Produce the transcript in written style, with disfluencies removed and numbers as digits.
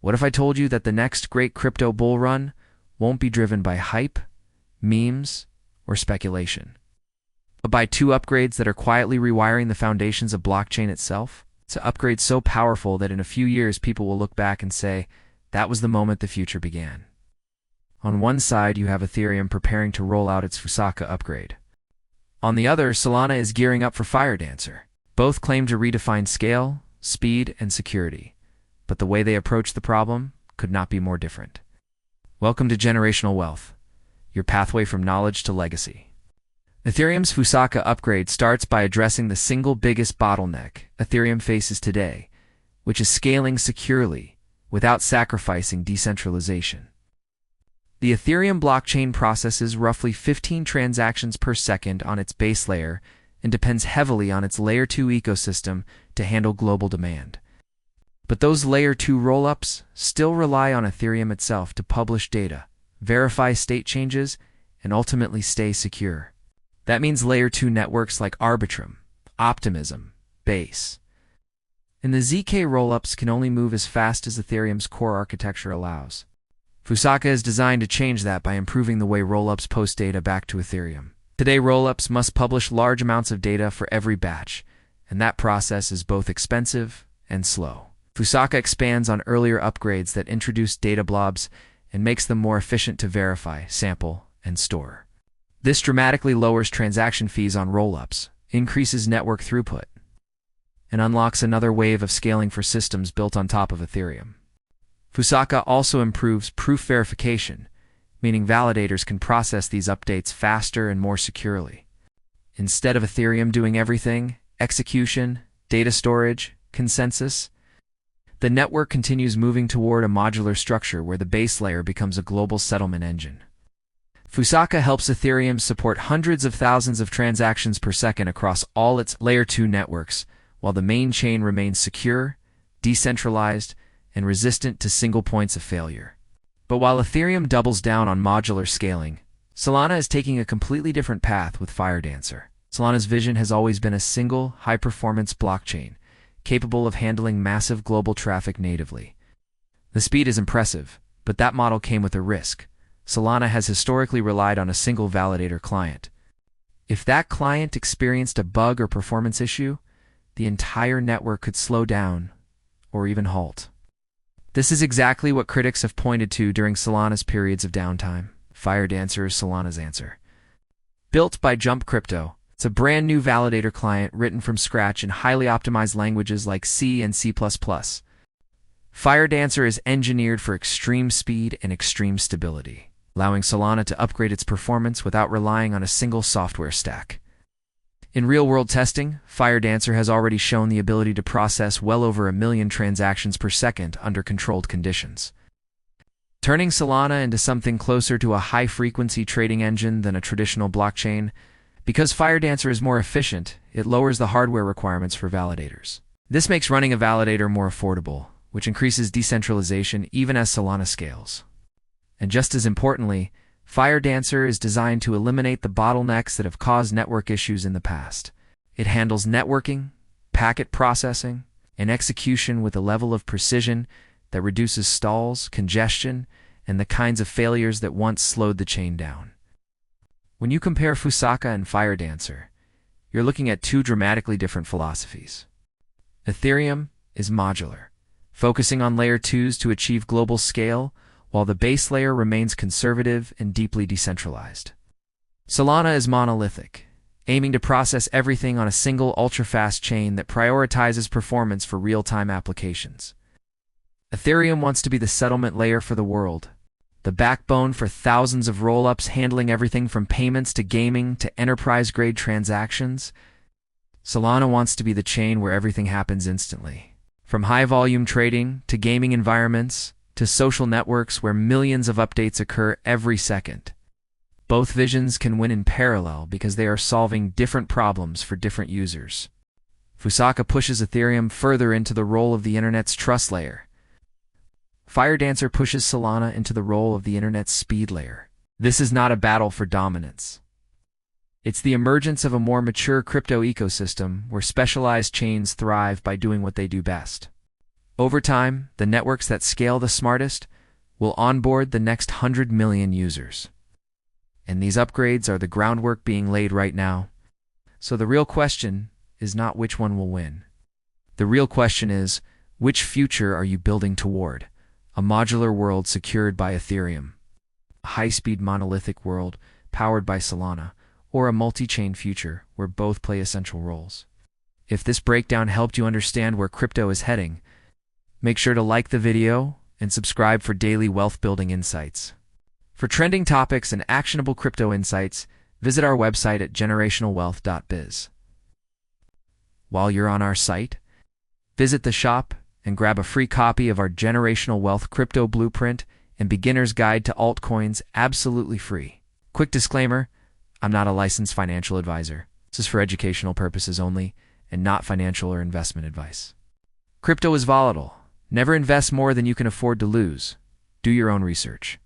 What if I told you that the next great crypto bull run won't be driven by hype, memes, or speculation, but by two upgrades that are quietly rewiring the foundations of blockchain itself? It's an upgrade so powerful that in a few years people will look back and say, that was the moment the future began. On one side, you have Ethereum preparing to roll out its Fusaka upgrade. On the other, Solana is gearing up for Firedancer. Both claim to redefine scale, speed, and security, but the way they approach the problem could not be more different. Welcome to Generational Wealth, your pathway from knowledge to legacy. Ethereum's Fusaka upgrade starts by addressing the single biggest bottleneck Ethereum faces today, which is scaling securely without sacrificing decentralization. The Ethereum blockchain processes roughly 15 transactions per second on its base layer and depends heavily on its Layer 2 ecosystem to handle global demand. But those Layer 2 rollups still rely on Ethereum itself to publish data, verify state changes, and ultimately stay secure. That means Layer 2 networks like Arbitrum, Optimism, Base, and the ZK rollups can only move as fast as Ethereum's core architecture allows. Fusaka is designed to change that by improving the way rollups post data back to Ethereum. Today, rollups must publish large amounts of data for every batch, and that process is both expensive and slow. Fusaka expands on earlier upgrades that introduce data blobs and makes them more efficient to verify, sample, and store. This dramatically lowers transaction fees on rollups, increases network throughput, and unlocks another wave of scaling for systems built on top of Ethereum. Fusaka also improves proof verification, meaning validators can process these updates faster and more securely. Instead of Ethereum doing everything, execution, data storage, consensus, the network continues moving toward a modular structure where the base layer becomes a global settlement engine. Fusaka helps Ethereum support hundreds of thousands of transactions per second across all its Layer 2 networks, while the main chain remains secure, decentralized, and resistant to single points of failure. But while Ethereum doubles down on modular scaling, Solana is taking a completely different path with Firedancer. Solana's vision has always been a single, high-performance blockchain, capable of handling massive global traffic natively. The speed is impressive, but that model came with a risk. Solana has historically relied on a single validator client. If that client experienced a bug or performance issue, the entire network could slow down or even halt. This is exactly what critics have pointed to during Solana's periods of downtime. Firedancer is Solana's answer. Built by Jump Crypto, it's a brand new validator client written from scratch in highly optimized languages like C and C++. Firedancer is engineered for extreme speed and extreme stability, allowing Solana to upgrade its performance without relying on a single software stack. In real-world testing, Firedancer has already shown the ability to process well over 1 million transactions per second under controlled conditions, turning Solana into something closer to a high-frequency trading engine than a traditional blockchain. Because Firedancer is more efficient, it lowers the hardware requirements for validators. This makes running a validator more affordable, which increases decentralization even as Solana scales. And just as importantly, Firedancer is designed to eliminate the bottlenecks that have caused network issues in the past. It handles networking, packet processing, and execution with a level of precision that reduces stalls, congestion, and the kinds of failures that once slowed the chain down. When you compare Fusaka and Firedancer, you're looking at two dramatically different philosophies. Ethereum is modular, focusing on Layer 2s to achieve global scale, while the base layer remains conservative and deeply decentralized. Solana is monolithic, aiming to process everything on a single ultra-fast chain that prioritizes performance for real-time applications. Ethereum wants to be the settlement layer for the world, the backbone for thousands of rollups handling everything from payments to gaming to enterprise-grade transactions. Solana wants to be the chain where everything happens instantly, from high-volume trading to gaming environments, to social networks where millions of updates occur every second. Both visions can win in parallel because they are solving different problems for different users. Fusaka pushes Ethereum further into the role of the internet's trust layer. Firedancer pushes Solana into the role of the internet's speed layer. This is not a battle for dominance. It's the emergence of a more mature crypto ecosystem where specialized chains thrive by doing what they do best: Over time, the networks that scale the smartest will onboard the next 100 million users. And these upgrades are the groundwork being laid right now. So the real question is not which one will win. The real question is, which future are you building toward? A modular world secured by Ethereum, a high-speed monolithic world powered by Solana, or a multi-chain future where both play essential roles? If this breakdown helped you understand where crypto is heading, make sure to like the video and subscribe for daily wealth-building insights. For trending topics and actionable crypto insights, visit our website at generationalwealth.biz. While you're on our site, visit the shop and grab a free copy of our Generational Wealth Crypto Blueprint and Beginner's Guide to Altcoins absolutely free. Quick disclaimer, I'm not a licensed financial advisor. This is for educational purposes only and not financial or investment advice. Crypto is volatile. Never invest more than you can afford to lose. Do your own research.